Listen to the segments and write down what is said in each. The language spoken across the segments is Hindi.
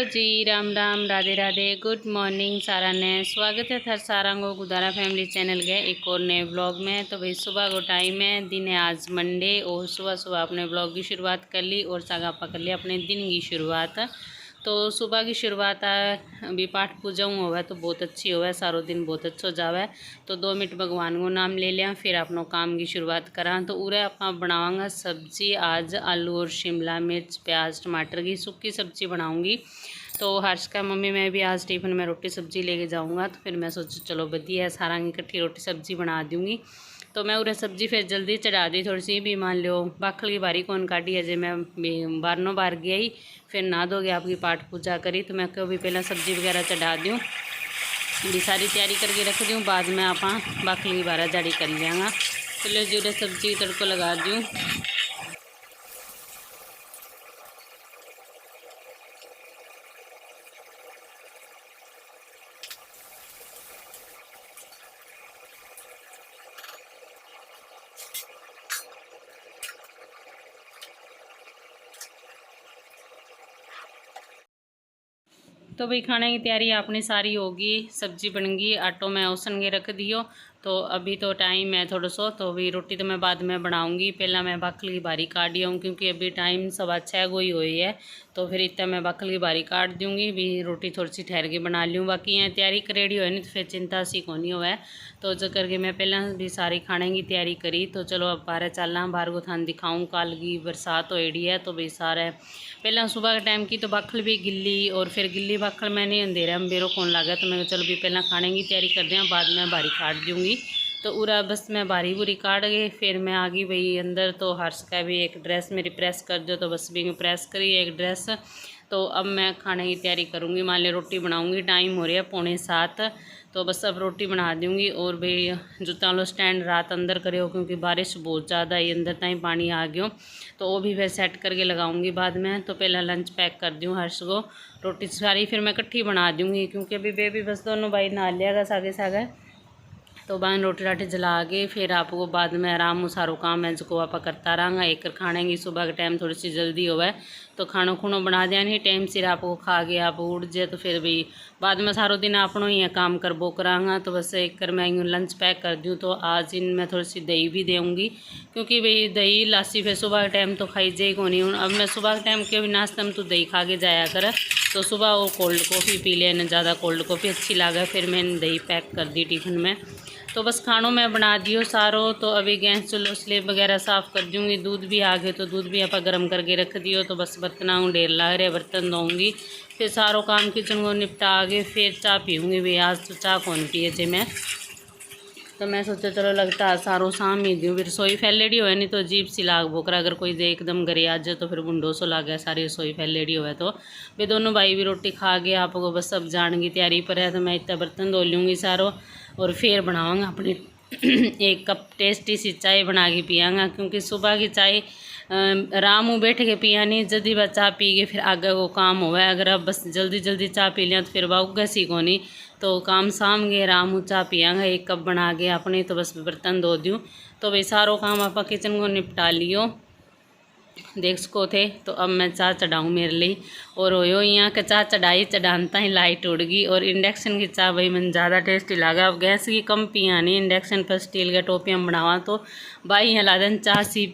हेलो जी, राम राम, राधे राधे, गुड मॉर्निंग सारा ने। स्वागत है थर सारा को गुदारा फैमिली चैनल के एक और नए ब्लॉग में। तो भाई सुबह को टाइम है, दिन है आज मंडे और सुबह सुबह अपने ब्लॉग की शुरुआत कर ली और सागापा कर लिया अपने दिन की शुरुआत। तो सुबह की शुरुआत अभी पाठ पूजा हुआ तो बहुत अच्छी हुआ, सारो दिन बहुत अच्छा जावे। तो 2 मिनट भगवान को नाम ले लिया, फिर अपनों काम की शुरुआत करा। तो उरे आप बनावांगा सब्जी आज आलू और शिमला मिर्च प्याज टमाटर की सूखी सब्जी बनाऊंगी। तो हर्ष का मम्मी मैं भी आज टिफिन में रोटी सब्जी लेके जाऊंगा, तो फिर मैं सोचा चलो बढ़िया है सारा इकट्ठी रोटी सब्जी बना दूंगी। तो मैं उरे सब्जी फिर जल्दी चढ़ा दी, थोड़ी सी भी मान लो बाखल की बारी कौन काटी अजय मैं बारनों बार गया ही, फिर नहा धो गया आपकी पाठ पूजा करी। तो मैं क्यों भी पहला सब्जी वगैरह चढ़ा दूँ, भी सारी तैयारी करके रख दूँ, बाद में आप बाखल की बारा जारी कर लियांगा। तो लो जी उरे सब्जी तड़को लगा दूँ। तो भाई खाने की तैयारी आपने सारी होगी, सब्जी बन गई, आटो में ओसन के रख दियो। तो अभी तो टाइम है थोड़ा सो, तो अभी रोटी तो मैं बाद में बनाऊंगी। पहला मैं बाखल की बारी काट दिया हूँ क्योंकि अभी टाइम 6:15 को ही हुई है। तो फिर इतना मैं बाखल की बारी काट दूँगी, भी रोटी थोड़ी सी ठहर के बना लूँ। बाकी यहाँ तैयारी करेडी हो नहीं तो फिर चिंता सी को नहीं हुआ। तो जो करके मैं पहला भी सारी खाने की तैयारी करी। तो चलो अब बाहर चलना, बाहर को थान दिखाऊँ। कल की बरसात होएड़ी है तो भाई सारे पहला सुबह के टाइम की तो बाखल भी गिल्ली और फिर गिल्ली बाखल में नहीं अंधेरा अंबेरो कौन लगा। तो मैं चलो भी पहला खाने की तैयारी कर दिया, बाद में बारी काट दूँगी। तो उरा बस मैं बारी बुरी काट गई, फिर मैं आ गई भाई अंदर। तो हर्ष का भी एक ड्रेस मेरी प्रेस कर दो, तो बस भी मैं प्रेस करी एक ड्रेस। तो अब मैं खाने की तैयारी करूँगी, मान ली रोटी बनाऊँगी। टाइम हो रहा है 6:45, तो बस अब रोटी बना दूँगी। और भाई जूता लो स्टैंड रात अंदर करो क्योंकि बारिश बहुत ज़्यादा ही अंदर तक पानी आ गयो। तो वो भी फिर सेट करके लगाऊंगी बाद में। तो पहला लंच पैक कर दूँ हर्ष को, रोटी सारी फिर मैं इकट्ठी बना दूँगी क्योंकि अभी बेबी बस दोनों भाई नहा लियागा सागे सागे। तो बाद रोटी राटी जला के फिर आपको बाद में आराम सारो काम है जो आप करता रहा। एक खाने की सुबह के टाइम थोड़ी सी जल्दी होवे तो खानो खुनो बना दिया नहीं टाइम सिर आपको खा के आप उठ जाए। तो फिर भी बाद में सारो दिन आपनो ही है काम कर बो कराँगा। तो बस एक कर मैं लंच पैक कर दूँ। तो आज इन मैं थोड़ी सी दही भी दूँगी क्योंकि भाई दही लासी फिर सुबह के टाइम तो खाई जाए को नहीं। अब मैं सुबह के टाइम के भी नाश्ते में तो दही खा के जाया कर, तो सुबह वो कोल्ड कॉफ़ी पी लेना, ज़्यादा कोल्ड कॉफ़ी अच्छी लगे। फिर मैंने दही पैक कर दी टिफ़िन में। तो बस खानों में बना दियो सारो। तो अभी गैस चलो स्लेब वगैरह साफ़ कर दूँगी। दूध भी आ गए तो दूध भी आप गर्म करके रख दियो। तो बस बर्तना ढेर लग रहे बर्तन धोऊँगी, फिर सारो काम किचन को निपटा आगे फिर चाय पीऊँगी। भी आज तो चाय कौन पिए जे मैं, तो मैं सोचा चलो लगता है सारो शाम ही दूँ। फिर रसोई फैलेडी हो नहीं तो अजीब सी लाग बोकरा, अगर कोई दे एकदम घरे आ जाए तो फिर बुंडो सो लागे सारी रसोई फैलेडी हो। तो वे दोनों भाई भी रोटी खा गए, आपको बस सब जान की तैयारी पर है। तो मैं इतना बर्तन धो लूँगी सारो और फिर बनाऊँगा अपनी एक कप टेस्टी सी चाय बना के पियाँगा क्योंकि सुबह की चाय आराम में बैठ के पिया नहीं, जल्दी बस चाय पी के फिर आगे वो काम हुआ। अगर अब बस जल्दी जल्दी चाय पी लिया तो फिर वह उगा सी को नहीं। तो काम शाम गए आराम चाय पियाँगा एक कप बना के अपने। तो बस बर्तन धो दूँ। तो भाई सारो काम आप किचन को निपटा लियो देख सको थे। तो अब मैं चाय चढ़ाऊँ मेरे लिए, और हो यहाँ के चाय चढ़ाई चढ़ानता ही लाइट उड़ गई। और इंडक्शन की चाय भाई मैंने ज़्यादा टेस्टी लगा। अब गैस की कम पिया नहीं, इंडक्शन पर स्टील के टोपियाँ बनावा तो भाई हिला दिन चाय सी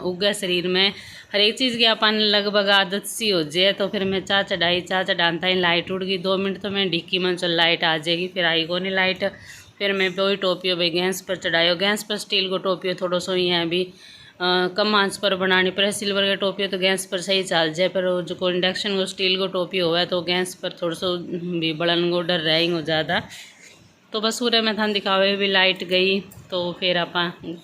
उगा शरीर में हर एक चीज़ की अपन लगभग आदत सी हो जाए। तो फिर मैं चाय चढ़ाई, चाय चढ़ानता ही लाइट उड़ गई। 2 मिनट तो मैं ढिक्की में चल लाइट आ जाएगी, फिर आई को नहीं लाइट। फिर मैं वही टोपियो भाई गैस पर चढ़ाई, गैस पर स्टील को टोपियो थोड़ा सो ही है अभी कम आंच पर बनानी पड़े। सिल्वर के टोपी तो गैस पर सही चल जाए, पर जो को इंडक्शन को स्टील को टोपी हुआ है तो गैस पर थोड़ा सा भी बड़न को डर रहेंगे ज़्यादा। तो बस पूरे में थान दिखावे भी लाइट गई। तो फिर आप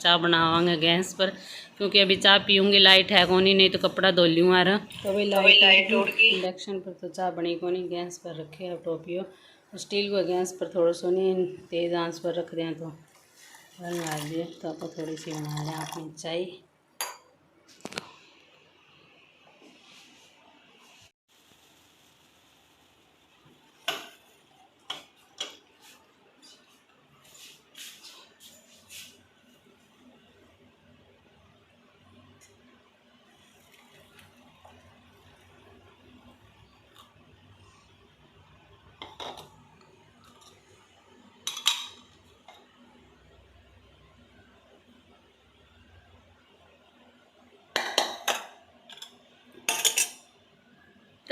चाय बनावांगे गैस पर क्योंकि अभी चाय पीऊँगी, लाइट है कोनी नहीं तो कपड़ा धो लूँ यार। तो भाई लाइट उड़ गई इंडक्शन पर तो चाय बनी कोनी, गैस पर रखे अब टोपियो स्टील को गैस पर थोड़ा सा नहीं तेज़ आंच पर रख दें तो बना दिए। तो आप थोड़ी सी बना लें अपनी चाय।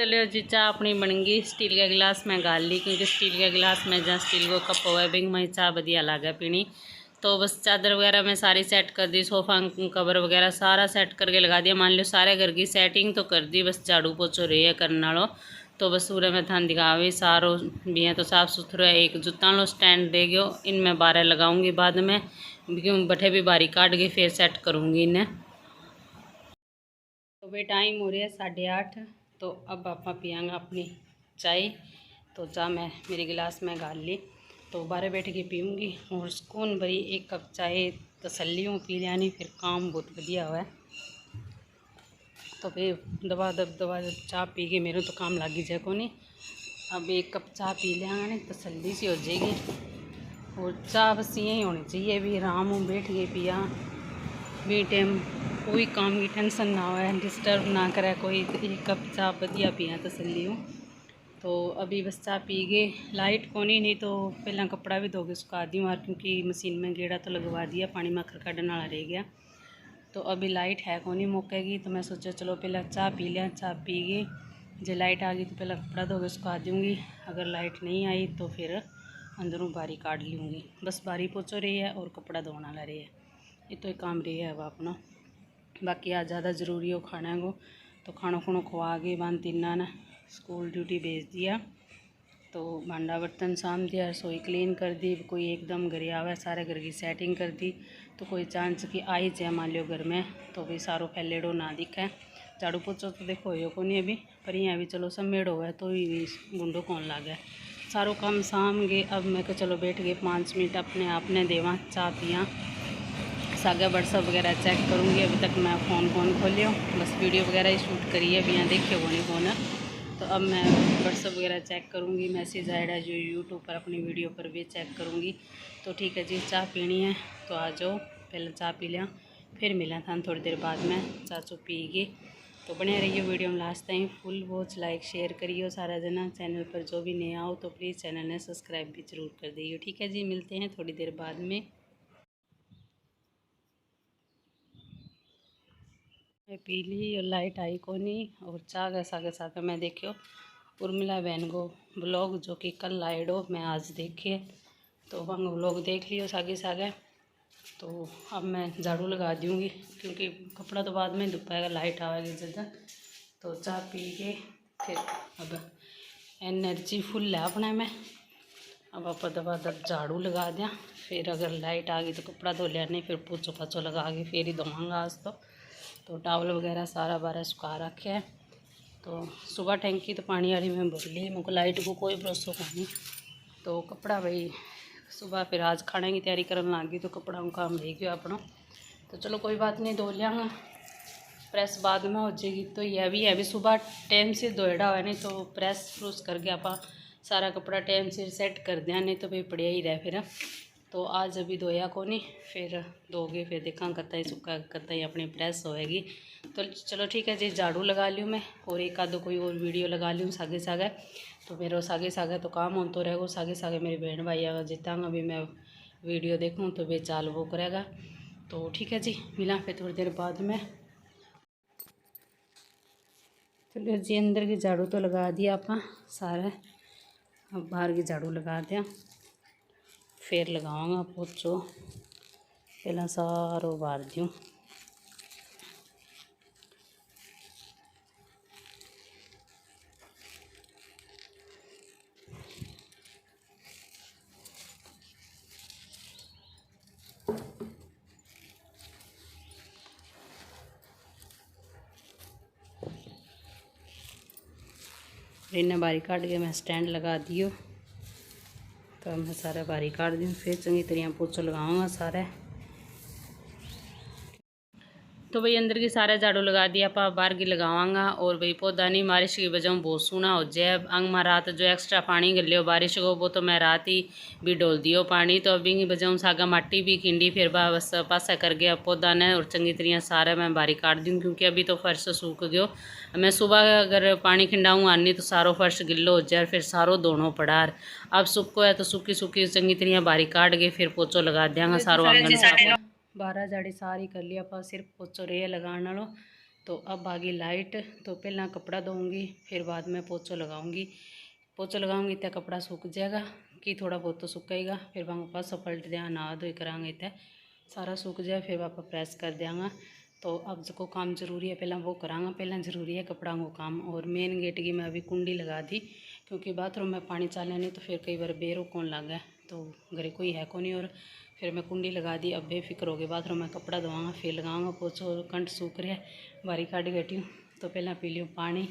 तो लियो जी चाय अपनी बन गई। स्टील का गिलास में गाल ली क्योंकि स्टील के गिलास में जहाँ स्टील को कप हुआ है बिंग में चाय बढ़िया लगे पीनी। तो बस चादर वगैरह मैं सारी सेट कर दी, सोफ़ा कवर वगैरह सारा सेट करके लगा दिया। मान लो सारे घर की सेटिंग तो कर दी, बस झाड़ू पोछो रही है करने वालों। तो बस सूर्य में थान दिखावे सारो भी है तो साफ़ सुथरा है। एक जूता लो स्टैंड दे गयो, इनमें बारह लगाऊंगी बाद में क्यों बठे भी बारी काट के फिर सेट करूँगी इन्हें। तो भाई टाइम हो रहा है 8:30। तो अब आप पियांगा अपनी चाय। तो चाय मैं मेरे गिलास में गाल ली, तो बारह बैठ के पीऊँगी और सुकून भरी एक कप चाय तसल्लियों पी लियानी, फिर काम बहुत बढ़िया हुआ है। तो फिर दवा दब चाय पी के मेरे तो काम लगी जाए को नहीं। अब एक कप चाय पी लिया नहीं तसल्ली सी हो जाएगी। और चाय बस यही होनी चाहिए भी, आराम बैठ के पिया भी, टाइम कोई काम की टेंशन ना हो, डिस्टर्ब ना करे कोई। एक कप चाय बढ़िया पिया तसल्ली हूँ। तो अभी बस चाय पी गए, लाइट को नहीं तो पहला कपड़ा भी धो के सुखा दी यार, क्योंकि मशीन में गेड़ा तो लगवा दिया, पानी में खर कढ़ने वाला रह गया। तो अभी लाइट है को नहीं मौकेगी, तो मैं सोचा चलो पहले चाय पी लिया। चाय पी गई, जो लाइट आ गई तो पहले कपड़ा धो के सुखा दूँगी। अगर लाइट नहीं आई तो फिर अंदरों बारी काट लूँगी। बस बारी पोछो रही है और कपड़ा धोने वाला रही है, ये तो एक काम रही है अब अपना। बाकी आज ज़्यादा ज़रूरी हो खाने को, तो खाना खुणो खुआ के बान तीना ने स्कूल ड्यूटी भेज दिया। तो भांडा बर्तन साम दिया, रसोई क्लीन कर दी। कोई एकदम घर आवे सारे घर की सेटिंग कर दी। तो कोई चांस की आई जाए मान लियो घर में, तो भी सारो फैलेड़ो ना दिखे। झाड़ू पोछो तो देखो यो को नहीं अभी, पर यहाँ भी चलो समेड़ो है तो भी गुंडो कौन लागे। सारो काम साम गए। अब मैं को चलो बैठ गए 5 मिनट अपने आप ने देवा चाह पिया, सागे व्हाट्सअप वगैरह चेक करूँगी। अभी तक मैं फ़ोन खोलियो, बस वीडियो वगैरह ही शूट करी है, अभी यहाँ देखियो वो नहीं फ़ोन। तो अब मैं व्हाट्सअप वगैरह चेक करूँगी, मैसेज आएगा जो यूट्यूब पर अपनी वीडियो पर भी चेक करूँगी। तो ठीक है जी, चाय पीनी है तो आ जाओ, पहले चाय पी लिया फिर मिला था थोड़ी देर बाद में चाचू पी गई। तो बने रहिए वीडियो में last time, full watch like share करियो सारा जना। चैनल पर जो भी नया हो तो प्लीज़ चैनल ने सब्सक्राइब भी ज़रूर कर दियो। ठीक है जी, मिलते हैं थोड़ी देर बाद में। मैं पी ली और लाइट आई को नहीं, और चाह के साथ मैं देखियो उर्मिला बहन को ब्लॉग जो कि कल लाइडो मैं आज देखिए, तो वहाँ ब्लॉग देख लियो सागे। तो अब मैं झाड़ू लगा दूँगी क्योंकि कपड़ा तो बाद में धुपाएगा, लाइट आएगी ज़्यादा। तो चाय पी के फिर अब एनर्जी फुल है अपने में। अब आप दबा दब झाड़ू लगा दिया, फिर अगर लाइट आ गई तो कपड़ा धो लिया, नहीं फिर पोछो पाछो लगा के फिर ही धोवांगा आज तो टावल वगैरह सारा बारह सुखा रखे है। तो सुबह टैंकी तो पानी वाली में भर ली, मुझको लाइट को कोई भरोसा नहीं। तो कपड़ा भाई सुबह फिर आज खाने की तैयारी करने लग गई, तो कपड़ा काम रह गया अपना। तो चलो कोई बात नहीं, धो लिया प्रेस बाद में हो जाएगी। तो यह भी है, अभी सुबह टाइम से धोएड़ा हुआ, नहीं तो प्रेस फ्रूस करके आप सारा कपड़ा टाइम से सेट कर दिया, नहीं तो भाई पड़िया ही रहे फिर। तो आज अभी धोया को नहीं, फिर धोगे फिर देखा कत्ता ही सुखा कत्ता ही अपनी प्रेस होएगी। तो चलो ठीक है जी, झाड़ू लगा लूँ मैं और एक आधो कोई और वीडियो लगा लूँ सागे। तो मेरे सागे तो काम हो तो रहेगा, सागे मेरी बहन भाई अगर जितांगा अभी मैं वीडियो देखूँ तो बेचाल वो करेगा। तो ठीक है जी, मिला फिर थोड़ी देर बाद में। चलो जी, अंदर की झाड़ू तो लगा दिया आप सारा, अब बाहर की झाड़ू लगा दिया, फिर लगाऊंगा पोछो। पहला सारो बार दूँ। इन्हें बारी काट के मैं स्टैंड लगा दियो, तो मैं सारा बारी काट दूँ, फिर चंगी तरह पोछो लगाऊंगा सारे। तो भाई अंदर की सारे झाड़ू लगा दिया, आप बाहर की लगावांगा। और भाई पौधा नहीं बारिश की वजह में बहुत सूना हो जाए। अंग में रात जो एक्स्ट्रा पानी कर लियो बारिश को, वो तो मैं रात ही भी डोल दियो पानी। तो अभी की वजह सागा माटी भी खिंडी, फिर बस पासा कर गया पौधा ने, और चंगी तरह सारे मैं बारी काट दूँ क्योंकि अभी तो फर्श सूख गयो। मैं सुबह अगर पानी खिंडाऊँ आनी तो सारो फर्श गिल्लो हो जाए, फिर सारो धोनो पड़ा। अब सूखो है तो सूखी चंगी तरह बारी काट के फिर पोछो लगा देंगे सारो आंगन साफ। 12 झाड़ी सारी कर लिया, पर सिर्फ पोचो रही है लगाने वालों। तो अब आ गई लाइट, तो पहला कपड़ा धोऊंगी फिर बाद में पोछो लगाऊंगी। पोछो लगाऊंगी तो कपड़ा सूख जाएगा कि थोड़ा बहुत तो सुखेगा, फिर वहाँ पासों पलट देंगे, नहा धोई करांगे तो सारा सूख जाए, फिर वापस प्रेस कर देंगे। तो अब जो काम जरूरी है पहला वो करांगा, पहला जरूरी है कपड़ा को काम। और मेन गेट की मैं अभी कुंडी लगा दी, क्योंकि बाथरूम में पानी चाले नहीं तो फिर कई बार बेरो कौन लगे, तो घरे कोई है को नहीं। और फिर मैं कुंडी लगा दी, अब बेफिक्र हो गई बाथरूम में कपड़ा धोआंगा फिर लगाऊंगा पोछो। और कंठ सूख रहा है, बारी काट बैठी हूँ, तो पहला पी लियो पानी,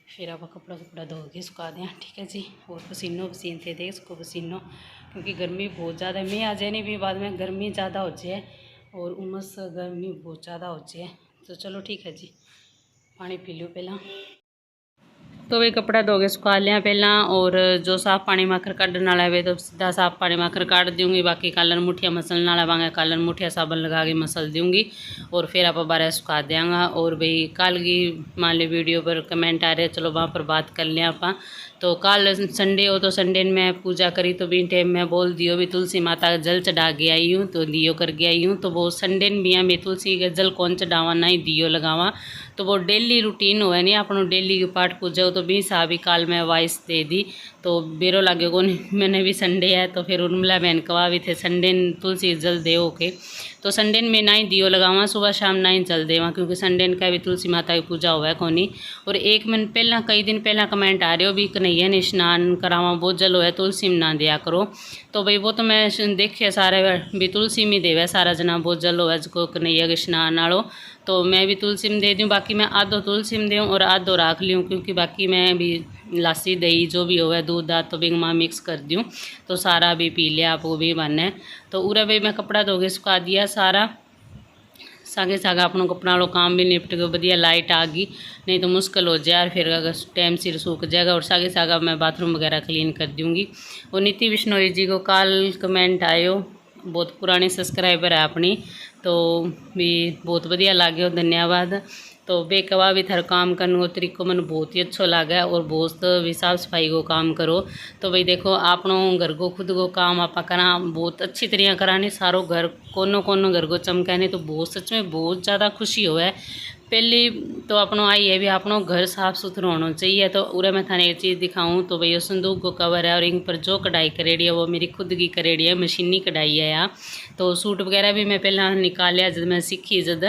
फिर आप कपड़ा धो के सुखा दें। ठीक है जी। और पसीन थे देख इसको पसीनों, क्योंकि गर्मी बहुत ज़्यादा मैं आ जाए नहीं भी बाद में गर्मी ज़्यादा हो जाए और उमस गर्मी बहुत ज़्यादा हो जाए। तो चलो ठीक है जी, पानी पी लियो पहला। तो वे कपड़ा धो के सुखा लिया पहला, और जो साफ पानी में आखिर कढ़ने वाला है वे तो सीधा साफ पानी में आखिर काट दूँगी। बाकी कालन मुठिया मसलने वाला वांगे कालन मुठिया साबन लगा के मसल दूँगी, और फिर आप बारह सुखा देंगे। और भाई कल की मान ली वीडियो पर कमेंट आ रहे, चलो वहाँ पर बात कर लें आप। तो कल संडे हो तो संडे में पूजा करी, तो भी टाइम में बोल दियो भी तुलसी माता का जल चढ़ा के आई हूँ, तो दियो करके आई हूँ। तो वो संडे भी मैं तुलसी का जल कौन चढ़ावा ना ही दियो लगावा, तो वो डेली रूटीन हुआ नहीं अपनों डेली की पाठ पूजा हो। तो भी साहब काल में वॉइस दे दी, तो बेरो लागे को नहीं मैंने भी संडे है, तो फिर उर्मिला बहन कवा भी थे संडे तुलसी जल दे के, तो संडे में ना ही दियो लगावा सुबह शाम ना ही जल देवा, क्योंकि संडे का भी तुलसी माता की पूजा हुआ है कोनी। और एक मन पहला कई दिन पहला कमेंट आ रहे हो भी कन्हैया ने स्नान करावा वो जल हो तुलसी में ना दिया करो। तो भाई वो तो मैं देखे सारे भी तुलसी में देवे सारा जना वो जल हो जो कन्हैया के स्नान आलो, तो मैं भी तुलसी में दे दूँ। बाकी मैं आधो तुलसी में दूँ और आधो रख लूँ, क्योंकि बाकी मैं भी लासी दही जो भी होवे दूध दाद तो भी माँ मिक्स कर दूँ, तो सारा भी पी लिया आप वो भी बने। तो उरा भाई मैं कपड़ा धो के सुखा दिया सारा, सागे सागा अपनों कपड़ा वालों काम भी निपट गए, बढ़िया लाइट आ गई, नहीं तो मुश्किल हो जाए फिर अगर टाइम सिर सूख जाएगा। और सागे सागा मैं बाथरूम वगैरह क्लीन कर दूँगी। और नीति बिश्नोई जी को कल कमेंट आयो, बहुत पुरानी सब्सक्राइबर है अपनी, तो भी बहुत बढ़िया लगे, धन्यवाद। तो बेकवा भी थर काम करने को तरीको मैंने बहुत ही अच्छा लगा, और बहुत भी साफ सफाई को काम करो। तो भाई देखो आपनों घर को खुद को काम आप करा बहुत अच्छी तरह कराने, सारो घर कोनो कोनो घर को चमकाने, तो बहुत सच में बहुत ज़्यादा खुशी हो है। पहली तो अपनों आई है भी अपनों घर साफ सुथरा होना चाहिए। तो उरे मैं थाने एक चीज़ दिखाऊं, तो भैया संदूक को कवर है और इन पर जो कढ़ाई करेड़ी है वो मेरी खुद की करेड़ी है, मशीनी कढ़ाई है यार। तो सूट वगैरह भी मैं पहला निकालिया जब मैं सीखी जद,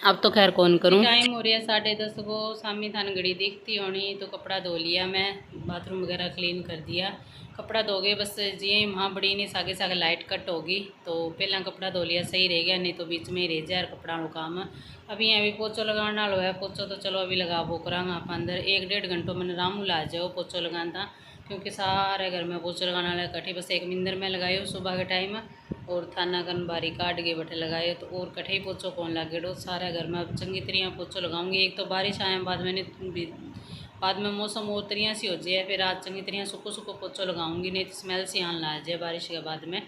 अब तो खैर कौन करूँ। टाइम हो रहा है 10:30 को, सामी थान घड़ी देखती होनी, तो कपड़ा धो लिया मैं, बाथरूम वगैरह क्लीन कर दिया, कपड़ा धो गए बस जी वहाँ बड़ी नहीं सागे सागे लाइट कट होगी, तो पहला कपड़ा धो लिया सही रह गया, नहीं तो बीच में ही रह जाए कपड़ा का काम। अभी यहाँ भी पोचो लगाने वाला है, पोचो तो चलो अभी लगा वो करांगा आप अंदर 1-1.5 घंटों मैंने रामू ला जाओ पोचो लगाना, क्योंकि सारे घर में पोचो लगाने वाला कट्ठी बस एक मिंदर में लगाई हो सुबह के टाइम, और थाना कन बारी काट के बटे लगाए, तो और कट्ठे ही पोचो कौन लगे डो सारे घर में अब चंगी तरह पोचो लगाऊंगी। एक तो बारिश आए बाद मैंने बाद में मौसम और तरह सी हो जाए, फिर आज चंगी तरह सुखो सुखो पोचो लगाऊंगी, नहीं तो स्मेल सी आने ला जाए बारिश के बाद में।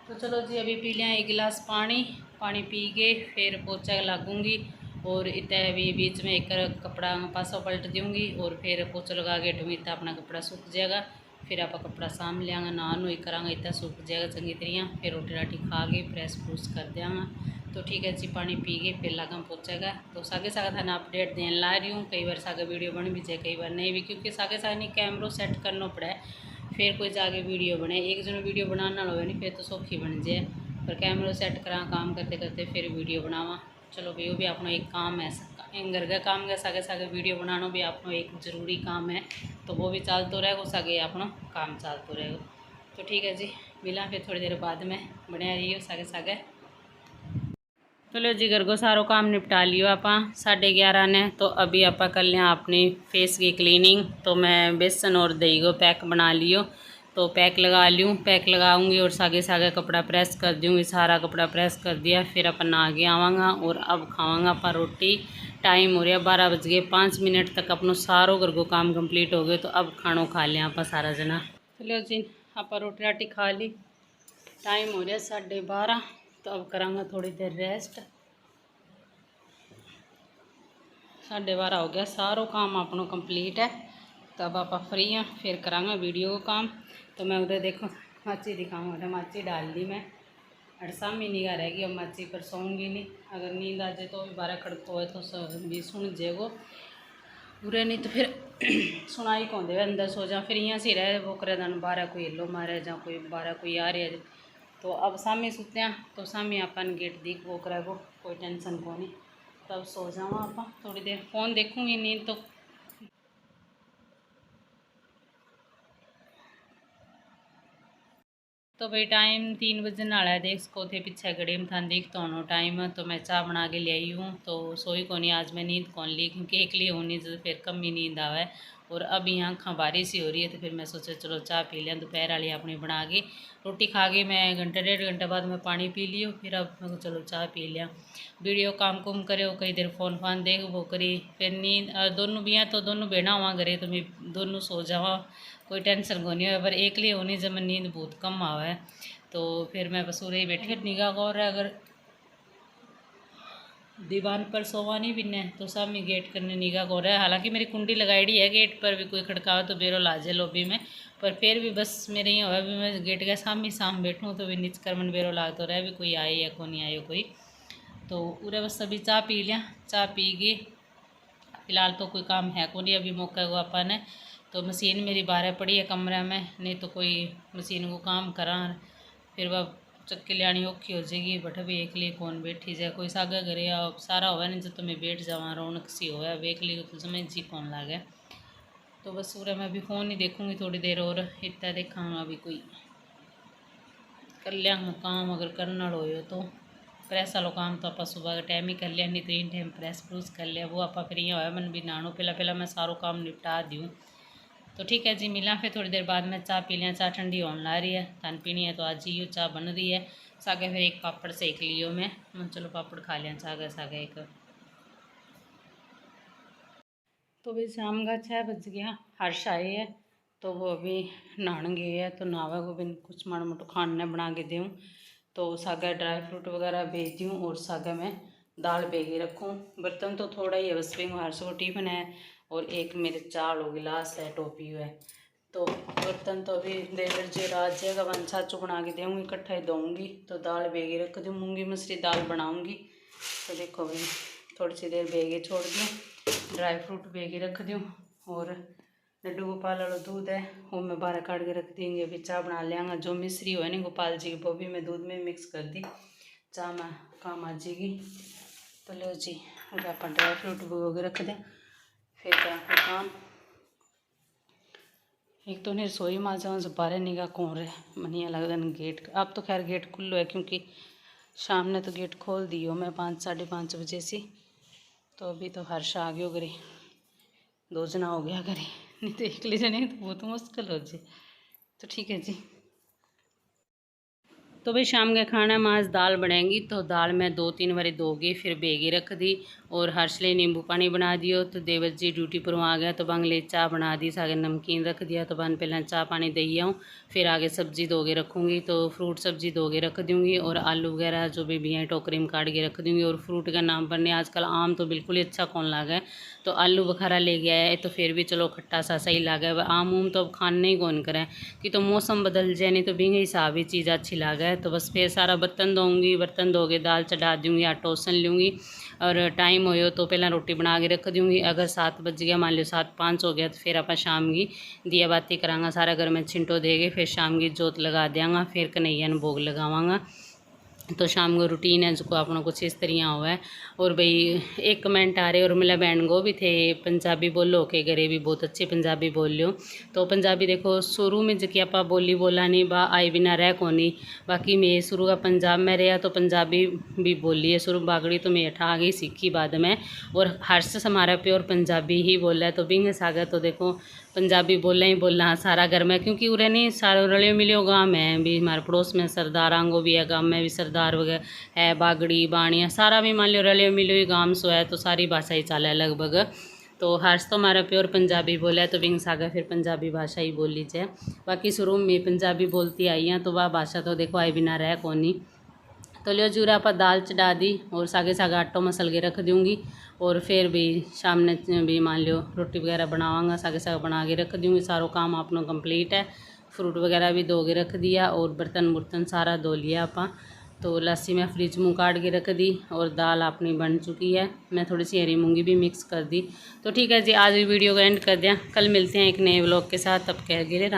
तो चलो जी अभी पी लिया 1 गिलास पानी, पानी पी के फिर पोचा लागूंगी, और इतना भी बीच में एक कपड़ा पासा पलट दूँगी, और फिर पोचा लगा के हटूँगी, इतना अपना कपड़ा सूख जाएगा। फिर आप कपड़ा साम लियांगा नहा नुई करांगा, इतना सूख जाएगा चंगी तरह, फिर रोटी राटी खा के प्रेस प्रूस कर देंगा। तो ठीक है जी पानी पी के फिर लगाम पोचेगा। तो सागे सागे थाना अपडेट देने ला रही हूँ, कई बार सागे वीडियो बन भी जाए कई बार नहीं भी, क्योंकि सागे सागे नहीं कैमरो सेट करना पड़ा है, फिर कोई जाके वीडियो बने, एक जन वीडियो बनाना हो नहीं फिर तो सौखी बन जाए, पर कैमरा सेट करा काम करते करते फिर वीडियो बनावा। चलो भाई वो भी अपना एक काम है, घर का काम है, सागे सागे वीडियो बनाना भी अपना एक ज़रूरी काम है, तो वो भी चलते रहेगा, सागे अपना काम चलते रहेगा। तो ठीक है जी मिला फिर थोड़ी देर बाद में, बने रही हो सागे सागे। चलो जी घर को सारो काम निपटा लियो आप 11:30 ने, तो अभी आप कर लिया अपनी फेस की क्लीनिंग। तो मैं बेसन और दही को पैक बना लियो, तो पैक लगा लूँ, पैक लगाऊंगी और सागे सागे कपड़ा प्रेस कर दूँगी, सारा कपड़ा प्रेस कर दिया, फिर अपन नहा के आवांगा और अब खावांगा अपन रोटी। टाइम हो रहा 12:05 तक अपनों सारो घर को काम कंप्लीट हो गए, तो अब खानों खा लिया आप सारा जना। चलो जी आप रोटी राटी खा ली, टाइम हो रहा 12:30, तो अब करांगा थोड़ी देर रेस्ट। 12:30 हो गया, सारो काम अपनों कंप्लीट है, तो अब आप फ्री हैं, फिर करांगा वीडियो का काम। तो मैं उधर देखो माची दिखाऊँ, उधर माची डाल दी मैं, और शामी निगाह रहेगी, अब मच्छी पर सोऊंगी नहीं। अगर नींद आ जाए तो भी 12 खड़को है तो भी सुन जाएगो पूरे, नहीं तो फिर सुनाई कौन दे अंदर सो जा। फिर यहाँ से रहे वो करे दिन 12 कोई हेलो मारे जा कोई 12 कोई आ रहा है। तो अब सामी सुते हैं तो सामी अपन गेट दीख वो करे वो कोई टेंशन को नहीं। तब सो जाऊँ आप थोड़ी देर फ़ोन देखूँगी, नींद तो भाई टाइम 3 बजे नाला है। देख को थे पीछे घड़ी में था देख तो टाइम तो मैं चाय बना के ले आई हूँ। तो सोई को नहीं आज मैं नींद कौन ली क्योंकि एक लिए होनी तो फिर कम ही नींद आवे। और अब यहाँ खबारी सी हो रही है तो फिर मैं सोचा चलो चाय पी लिया। दोपहर वाली अपनी बना के रोटी खा के मैं घंटे 1.5 घंटे बाद मैं पानी पी लियो। फिर अब मैं चलो चाय पी लिया। वीडियो काम कुम करे कई देर फ़ोन फान देख वो करी। फिर नींद दोनों भी हैं तो दोनों बहना हुआ करे तो मैं दोनों सो जावा, कोई टेंशन को नहीं हो। पर एक लिए होनी जब नींद बहुत कम आवे तो फिर मैं बस उरे ही बैठी निगाह गौर है। अगर दीवान पर सोवा नहीं बिन्ने तो सब में गेट करने निगाह गौर है। हालांकि मेरी कुंडी लगाई है गेट पर भी कोई खड़कावे तो बेरो लाजे लॉबी में, पर फिर भी बस मेरे यहाँ हुआ भी मैं गेट के साम बैठूँ तो भी नीच कर मन बेरो लाग तो रहे भी कोई आए या को नहीं आए कोई। तो उरे बस अभी चाय पी लिया। चाय पी गई फ़िलहाल तो कोई काम है को नहीं अभी मौका हुआ अपन है। तो मशीन मेरी बाहर पड़ी है कमरे में, नहीं तो कोई मशीन को काम करा फिर वह चक्की लियानी औखी हो जाएगी। बट भी एक लिए कौन बैठी जाए, कोई सागा करे या सारा होवे नहीं जब तो मैं बैठ जावा रौनक सी हो एक लिए तो समझ जी कौन लागे। तो बस पूरा मैं अभी फ़ोन ही देखूँगी थोड़ी देर और इतना देखा अभी कोई कर लिया काम अगर करना हो तो। प्रेस वालों काम तो आप सुबह का टाइम ही कर लिया, नहीं तो इन टाइम प्रेस प्रूस कर लिया वो आप फिर यहाँ होया मन भी नानो पहला मैं सारो काम निपटा दूँ। तो ठीक है जी मिला फिर थोड़ी देर बाद में चाय पी लिया। चाय ठंडी होने ला रही है थान पीनी है तो आज ही चाय बन रही है। सागे फिर एक पापड़ सेक लियो मैं चलो पापड़ खा लिया सागे सागे एक। तो भाई शाम का 6 बज गया। हर्ष आए है तो वो अभी नहाने गए है तो नहावा को भी कुछ माड़ा मोटा खाने बना के दूँ। तो सागा ड्राई फ्रूट वगैरह भेज दूँ और सागा में दाल बेगे रखूँ। बर्तन तो थोड़ा ही है बस भी हर्ष को टिफिन है और एक मेरे चाल हो गिलास है टोपी है। तो बर्तन तो अभी देवर जी रात जाएगा वन छाछू बना के दूँगी इकट्ठा ही दूँगी। तो दाल बेगे रख दूँ, मूंगी मछली दाल बनाऊँगी। तो देखो भाई थोड़ी सी देर बेगे छोड़ दूँ, ड्राई फ्रूट बेगे रख दूँ और लड्डू गोपाल वाला दूध है वो मैं बाहर काट के रख देंगे। अभी चाय बना लियांगा। जो मिश्री हो नहीं गोपाल जी की वो भी मैं दूध में मिक्स कर दी, चाय में काम आ जाएगी। तो लो जी अगर आप ड्राई फ्रूट भिगो के रख दें फिर क्या काम। एक तो नहीं रसोई में आ जाऊँ जब बारह निगाह कौन रहे मनिया लगता है गेट। अब तो खैर गेट खुल्लो है क्योंकि शाम ने तो गेट खोल दियो मैं 5 साढ़े 5 बजे से। तो अभी तो हर्ष आ गयो करे 2 जना हो गया करे, नहीं तो एक ले जाने तो बहुत मुश्किल हो जाए। तो ठीक है जी। तो भाई शाम के खाना में आज दाल बनेगी। तो दाल मैं 2-3 बारी धोगी फिर बेगी रख दी और हर्ष ले नींबू पानी बना दियो। तो देवर जी ड्यूटी पर आ गया तो बंगले चाय बना दी, सागे नमकीन रख दिया। तो बन पहले चाय पानी दे आऊँ फिर आगे सब्जी धोगे रखूँगी। तो फ्रूट सब्जी धोगे रख दूँगी और आलू वगैरह जो भी हैं टोकरी में काट के रख दूँगी। और फ्रूट का नाम पर नहीं आजकल आम तो बिल्कुल ही अच्छा कौन लागे तो आलू बुखारा ले गया है तो फिर भी चलो खट्टा सा सही लागे। आम उम तो अब खाने ही कौन करें कि तो मौसम बदल जाए, नहीं तो बिंगे हिसाब ही चीज़ अच्छी लागे। तो बस फिर सारा बर्तन धोऊँगी, बर्तन धो के दाल चढ़ा दूँगी, आटा ओसन लूँगी और टाइम हो तो पहला रोटी बना के रख दूँगी। अगर 7 बज गया मान लो 7:05 हो गया तो फिर आप शाम की दिया बाती करांगा, सारा घर में छिंटो देगे फिर शाम की जोत लगा देंगा फिर कन्हैया ने भोग लगावांगा। तो शाम को रूटीन है जो अपना कुछ इस तरह हुआ है। और भाई एक कमेंट आ रहे और मेरा बहन को भी थे पंजाबी बोलो के घरे भी बहुत अच्छी पंजाबी बोल लो। तो पंजाबी देखो शुरू में जबकि आप बोली बोला नहीं बा आई बिना रह को नहीं। बाकी मैं शुरू का पंजाब में रहा तो पंजाबी भी बोली है शुरू बागड़ी तो मैं अठा आ गई सीखी बाद में। और हर्ष हमारा प्योर पंजाबी ही बोला है तो बिंग सागर तो देखो पंजाबी बोलना ही बोलना सारा घर में क्योंकि उरे नहीं सारे रलियो मिलियो गाँव है भी हमारे पड़ोस में सरदार आंगो भी है, गाँव में भी सरदार वगैरह है, बागड़ी बाणिया सारा भी मान लो रलियो मिलियो ही गाँव सो है तो सारी भाषा ही चाले लगभग। तो हर्ष तो हमारा प्योर पंजाबी बोला है तो बिंग सागर फिर पंजाबी भाषा ही बोल लीजिए। बाकी शुरू में पंजाबी बोलती आई हैं तो वह भाषा तो देखो आई बिना रह कौनी। तो लियो जूरा पर दाल चढ़ा दी और सागे सागे आटो मसल के रख दूँगी और फिर भी शाम ने भी मान लो रोटी वगैरह बनावांगा, सागे साग बना के रख दूँगी। सारो काम अपना कंप्लीट है, फ्रूट वगैरह भी धो के रख दिया और बर्तन बुर्तन सारा धो लिया आपा। तो लस्सी मैं फ्रिज में काट के रख दी और दाल अपनी बन चुकी है। मैं थोड़ी सी हरी मूंगी भी मिक्स कर दी। तो ठीक है जी, आज वीडियो को एंड कर दिया। कल मिलते हैं एक नए व्लॉग के साथ। तब कह गिरे।